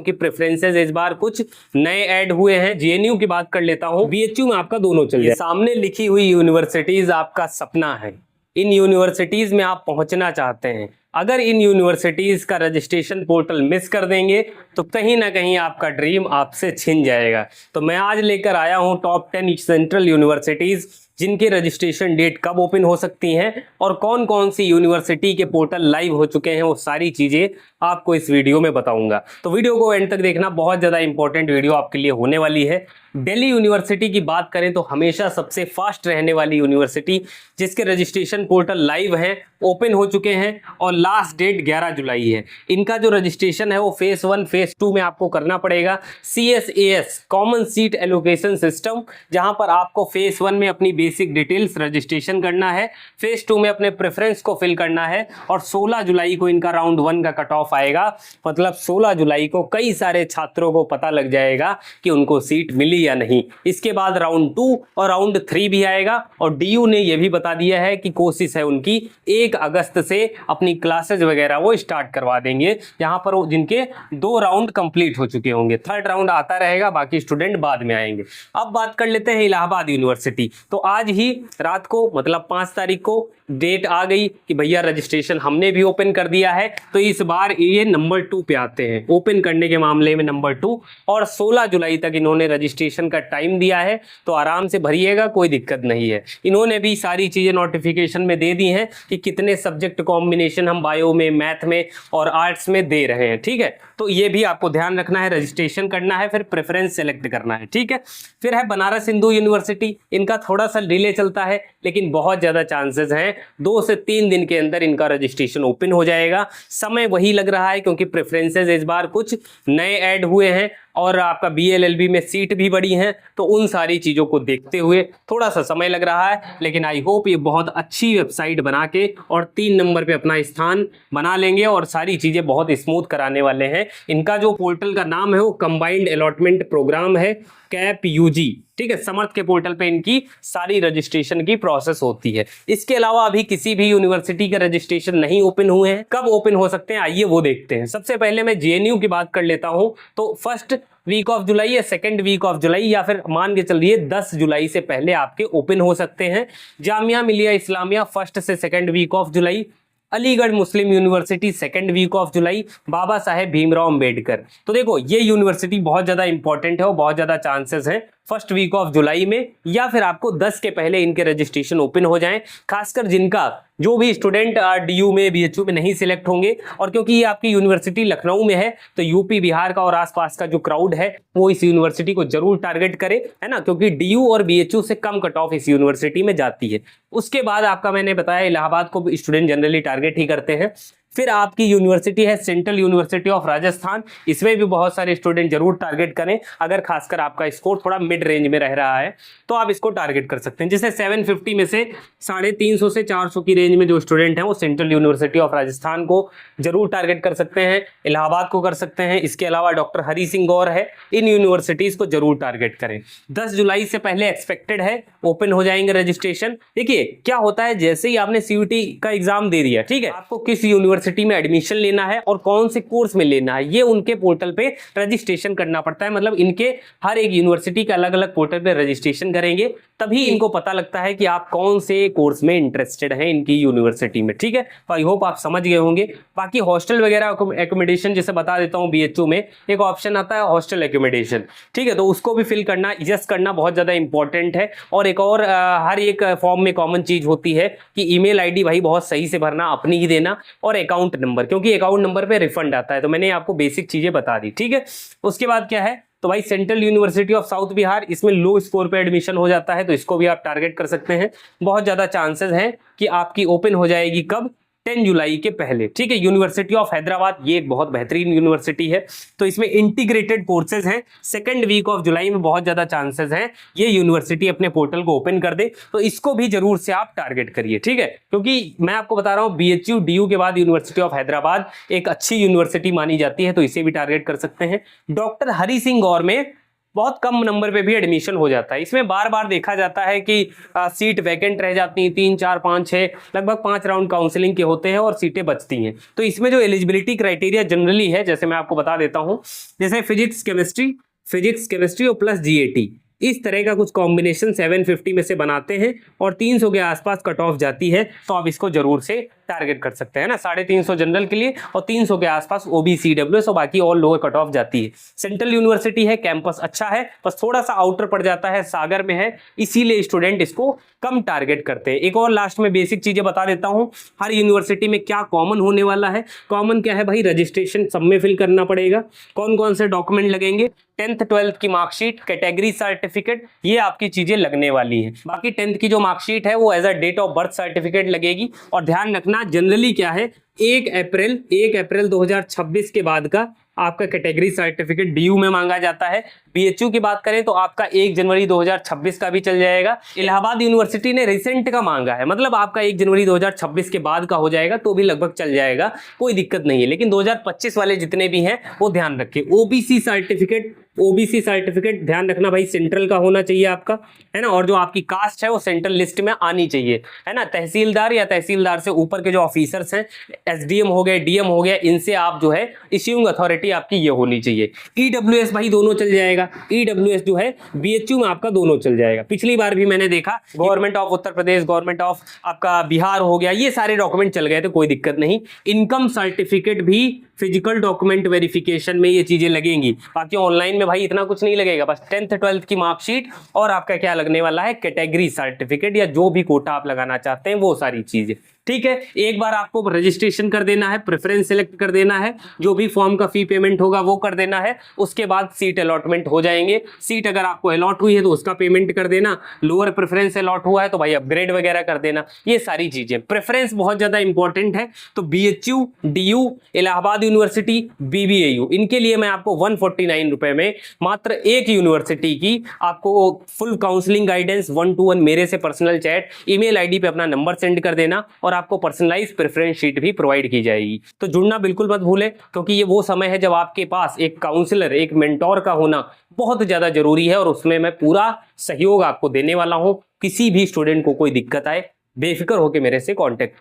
क्योंकि प्रेफरेंसेस इस बार कुछ नए ऐड हुए हैं। जेएनयू की बात कर लेता हूँ, बीएचयू में आपका दोनों चल जाए। सामने लिखी हुई यूनिवर्सिटीज आपका सपना है, इन यूनिवर्सिटीज में आप पहुंचना चाहते हैं। अगर इन यूनिवर्सिटीज का रजिस्ट्रेशन पोर्टल मिस कर देंगे तो कहीं ना कहीं आपका ड्रीम आपसे छिन जाएगा। तो मैं आज लेकर आया हूं टॉप 10 सेंट्रल यूनिवर्सिटीज जिनके रजिस्ट्रेशन डेट कब ओपन हो सकती हैं और कौन कौन सी यूनिवर्सिटी के पोर्टल लाइव हो चुके हैं, वो सारी चीजें आपको इस वीडियो में बताऊंगा। तो वीडियो को एंड तक देखना, बहुत ज्यादा इंपॉर्टेंट वीडियो आपके लिए होने वाली है। दिल्ली यूनिवर्सिटी की बात करें तो हमेशा सबसे फास्ट रहने वाली यूनिवर्सिटी, जिसके रजिस्ट्रेशन पोर्टल लाइव हैं, ओपन हो चुके हैं और लास्ट डेट 11 जुलाई है। इनका जो रजिस्ट्रेशन है वो फेज 1 फेज 2 में आपको करना पड़ेगा। CSAS common seat allocation system, जहां पर आपको फेज 1 में अपनी बेसिक डिटेल्स रजिस्ट्रेशन करना है, फेज 2 में अपने प्रेफरेंस को फिल करना है और 16 जुलाई को इनका राउंड 1 का कट ऑफ आएगा। मतलब 16 जुलाई को कई सारे छात्रों को पता लग जाएगा कि उनको सीट मिली या नहीं। इसके बाद राउंड 2 और राउंड 3 भी आएगा और DU ने यह भी बता दिया है कि कोशिश है उनकी 1 अगस्त से अपनी क्लासेस वगैरह वो स्टार्ट करवा देंगे, जहां पर जिनके 2 राउंड कंप्लीट हो चुके होंगे। थर्ड राउंड आता रहेगा, बाकी स्टूडेंट बाद में आएंगे। अब बात कर लेते हैं इलाहाबाद यूनिवर्सिटी। तो आज ही रात को मतलब 5 तारीख को डेट आ गई कि भैया रजिस्ट्रेशन हमने भी ओपन कर दिया है। तो इस बार ये नंबर 2 पे आते हैं ओपन करने के मामले में, नंबर 2, और 16 जुलाई तक इन्होंने रजिस्ट्रेशन का टाइम दिया है। तो आराम से भरिएगा, कोई दिक्कत नहीं है। इन्होंने भी सारी चीजें नोटिफिकेशन में दे दी हैं कि कितने सब्जेक्ट कॉम्बिनेशन हम बायो में, मैथ में और आर्ट्स में दे रहे हैं। ठीक है, तो ये भी आपको ध्यान रखना है, रजिस्ट्रेशन करना है, फिर प्रेफरेंस सेलेक्ट करना है। ठीक है, फिर है बनारस हिंदू यूनिवर्सिटी। इनका थोड़ा सा डिले चलता है, लेकिन बहुत ज्यादा चांसेस हैं 2 से 3 दिन के अंदर इनका रजिस्ट्रेशन ओपन हो जाएगा। समय वही लग रहा है क्योंकि प्रेफरेंसेस इस बार कुछ नए ऐड हुए हैं और आपका BLLB में सीट भी बढ़ी हैं। तो उन सारी चीज़ों को देखते हुए थोड़ा सा समय लग रहा है, लेकिन आई होप ये बहुत अच्छी वेबसाइट बना के और 3 नंबर पे अपना स्थान बना लेंगे और सारी चीज़ें बहुत स्मूथ कराने वाले हैं। इनका जो पोर्टल का नाम है वो कंबाइंड अलॉटमेंट प्रोग्राम है, कैप UG। ठीक है, समर्थ के पोर्टल पे इनकी सारी रजिस्ट्रेशन की प्रोसेस होती है। इसके अलावा अभी किसी भी यूनिवर्सिटी के रजिस्ट्रेशन नहीं ओपन हुए हैं। कब ओपन हो सकते हैं आइए वो देखते हैं। सबसे पहले मैं JNU की बात कर लेता हूं। तो फर्स्ट वीक ऑफ जुलाई या सेकंड वीक ऑफ जुलाई या फिर मान के चलिए 10 जुलाई से पहले आपके ओपन हो सकते हैं। जामिया मिलिया इस्लामिया फर्स्ट से second week of July, Aligarh Muslim University second week of July, Baba Saheb Bhimrao Ambedkar. तो देखो ये यूनिवर्सिटी बहुत ज्यादा इंपॉर्टेंट है और बहुत ज्यादा चांसेस हैं फर्स्ट वीक ऑफ जुलाई में या फिर आपको 10 के पहले इनके रजिस्ट्रेशन ओपन हो जाएं। खासकर जिनका जो भी स्टूडेंट DU में BHU में नहीं सिलेक्ट होंगे, और क्योंकि ये आपकी यूनिवर्सिटी लखनऊ में है तो यूपी बिहार का और आसपास का जो क्राउड है वो इस यूनिवर्सिटी को जरूर टारगेट करे, है ना, क्योंकि DU और BHU से कम कट ऑफ इस यूनिवर्सिटी में जाती है। उसके बाद आपका मैंने बताया इलाहाबाद को स्टूडेंट जनरली टारगेट ही करते हैं। फिर आपकी यूनिवर्सिटी है सेंट्रल यूनिवर्सिटी ऑफ राजस्थान, इसमें भी बहुत सारे स्टूडेंट जरूर टारगेट करें। अगर खासकर आपका स्कोर थोड़ा मिड रेंज में रह रहा है तो आप इसको टारगेट कर सकते हैं। जैसे 750 में से 350 से 400 की रेंज में जो स्टूडेंट हैं वो सेंट्रल यूनिवर्सिटी ऑफ राजस्थान को जरूर टारगेट कर सकते हैं, इलाहाबाद को कर सकते हैं। इसके अलावा डॉक्टर हरि सिंह गौर है, इन यूनिवर्सिटीज को जरूर टारगेट करें। 10 जुलाई से पहले एक्सपेक्टेड है ओपन हो जाएंगे रजिस्ट्रेशन। देखिए क्या होता है, जैसे ही आपने CUT का एग्जाम दे दिया, ठीक है, आपको किस यूनिवर्सिटी में एडमिशन लेना है और कौन से कोर्स में लेना है ये उनके पोर्टल पे रजिस्ट्रेशन करना पड़ता है। मतलब इनके हर एक यूनिवर्सिटी के अलग अलग पोर्टल पे रजिस्ट्रेशन करेंगे तभी इनको पता लगता है कि आप कौन से कोर्स में इंटरेस्टेड हैं इनकी यूनिवर्सिटी में। ठीक है, तो आई होप आप समझ गए होंगे। बाकी हॉस्टल वगैरह एकोमोडेशन जैसे बता देता हूँ, BHU में एक ऑप्शन आता है हॉस्टल एकोमोडेशन। ठीक है, तो उसको भी फिल करना, यस करना बहुत ज्यादा इंपॉर्टेंट है। और एक और हर एक फॉर्म में कॉमन चीज होती है कि ईमेल ID भाई बहुत सही से भरना, अपनी ही देना, और अकाउंट नंबर, क्योंकि अकाउंट नंबर पे रिफंड आता है। तो मैंने आपको बेसिक चीजें बता दी। ठीक है, उसके बाद क्या है, तो भाई central university of south Bihar, इसमें लो स्कोर पे एडमिशन हो जाता है तो इसको भी आप टारगेट कर सकते हैं। बहुत ज्यादा चांसेस हैं कि आपकी ओपन हो जाएगी कब, 10 जुलाई के पहले। ठीक है, यूनिवर्सिटी ऑफ हैदराबाद ये एक बहुत बेहतरीन यूनिवर्सिटी है, तो इसमें इंटीग्रेटेड कोर्सेज हैं। सेकंड वीक ऑफ जुलाई में बहुत ज्यादा चांसेस हैं ये यूनिवर्सिटी अपने पोर्टल को ओपन कर दे, तो इसको भी जरूर से आप टारगेट करिए। ठीक है, क्योंकि मैं आपको बता रहा हूँ BHU DU के बाद यूनिवर्सिटी ऑफ हैदराबाद एक अच्छी यूनिवर्सिटी मानी जाती है, तो इसे भी टारगेट कर सकते हैं। डॉक्टर हरि सिंह गौर में बहुत कम नंबर पे भी एडमिशन हो जाता है। इसमें बार बार देखा जाता है कि सीट वैकेंट रह जाती हैं, 3 4 5 6 लगभग 5 राउंड काउंसलिंग के होते हैं और सीटें बचती हैं। तो इसमें जो एलिजिबिलिटी क्राइटेरिया जनरली है, जैसे मैं आपको बता देता हूं, जैसे फिजिक्स केमिस्ट्री और प्लस जीएटी, इस तरह का कुछ कॉम्बिनेशन 750 में से बनाते हैं और 300 के आसपास कट ऑफ जाती है, तो आप इसको जरूर से टारगेट कर सकते हैं ना। 350 जनरल के लिए और 300 के आसपास ओबीसी डब्ल्यूएस और बाकी और लोअर कट ऑफ जाती है। सेंट्रल यूनिवर्सिटी है, कैंपस अच्छा है, बस थोड़ा सा आउटर पड़ जाता है, सागर में है, इसीलिए स्टूडेंट इसको कम टारगेट करते हैं। एक और लास्ट में बेसिक चीजें बता देता हूं, हर यूनिवर्सिटी में क्या कॉमन होने वाला है। कॉमन क्या है भाई, रजिस्ट्रेशन सब में फिल करना पड़ेगा। कौन कौन से डॉक्यूमेंट लगेंगे, 10th 12th की मार्कशीट, कैटेगरी सर्टिफिकेट, ये आपकी चीजें लगने वाली है। बाकी 10th की जो मार्कशीट है वो as a date of birth certificate लगेगी। और ध्यान रखना जनरली क्या है, 1 अप्रैल 2026 के बाद का आपका कैटेगरी सर्टिफिकेट डीयू में मांगा जाता है। बीएचयू की बात करें तो आपका 1 जनवरी 2026 का भी चल जाएगा। इलाहाबाद यूनिवर्सिटी ने रिसेंट का मांगा है, मतलब आपका 1 जनवरी 2026 के बाद का हो जाएगा तो भी लगभग चल जाएगा, कोई दिक्कत नहीं है। लेकिन 2025 वाले जितने भी हैं वो ध्यान रखें। ओबीसी सर्टिफिकेट ध्यान रखना भाई, सेंट्रल का होना चाहिए आपका, है ना। और जो आपकी कास्ट है वो सेंट्रल लिस्ट में आनी चाहिए, है ना। तहसीलदार या तहसीलदार से ऊपर के जो ऑफिसर्स हैं, एसडीएम हो गए, डीएम हो गया, इनसे आप जो है इश्यूइंग अथॉरिटी आपकी ये होनी चाहिए। ईडब्ल्यूएस भाई दोनों चल जाएगा, ईडब्ल्यूएस जो है बीएचयू में आपका दोनों चल जाएगा। पिछली बार भी मैंने देखा government of Uttar Pradesh, government of आपका बिहार हो गया, ये सारे डॉक्यूमेंट चल गए थे, कोई दिक्कत नहीं। इनकम सर्टिफिकेट भी फिजिकल डॉक्यूमेंट वेरिफिकेशन में ये चीजें लगेंगी। बाकी ऑनलाइन में भाई इतना कुछ नहीं लगेगा, बस 10th 12th की मार्कशीट और आपका क्या लगने वाला है, कैटेगरी सर्टिफिकेट या जो भी कोटा आप लगाना चाहते हैं वो सारी चीजें, ठीक है। एक बार आपको रजिस्ट्रेशन कर देना है, प्रेफरेंस सेलेक्ट कर देना है, जो भी फॉर्म का फी पेमेंट होगा वो कर देना है। उसके बाद सीट अलॉटमेंट हो जाएंगे। सीट अगर आपको अलॉट हुई है तो उसका पेमेंट कर देना, लोअर प्रेफरेंस अलॉट हुआ है तो भाई अपग्रेड वगैरह कर देना, ये सारी चीजें। प्रेफरेंस बहुत ज्यादा इंपॉर्टेंट है, तो BHU, DU, Allahabad university, BBAU, इनके लिए मैं आपको 149 रुपए में मात्र एक यूनिवर्सिटी की आपको फुल काउंसलिंग गाइडेंस 1-to-1 मेरे से पर्सनल चैट, ईमेल आईडी पे अपना नंबर सेंड कर देना और आपको पर्सनलाइज प्रेफरेंस शीट भी प्रोवाइड की जाएगी। तो जुड़ना बिल्कुल मत भूलें, क्योंकि ये वो समय है जब आपके पास एक काउंसलर, एक मेंटोर का होना बहुत ज्यादा जरूरी है और उसमें मैं पूरा सहयोग आपको देने वाला हूं। किसी भी स्टूडेंट को कोई दिक्कत आए, बेफिक्र होकर मेरे से कांटेक्ट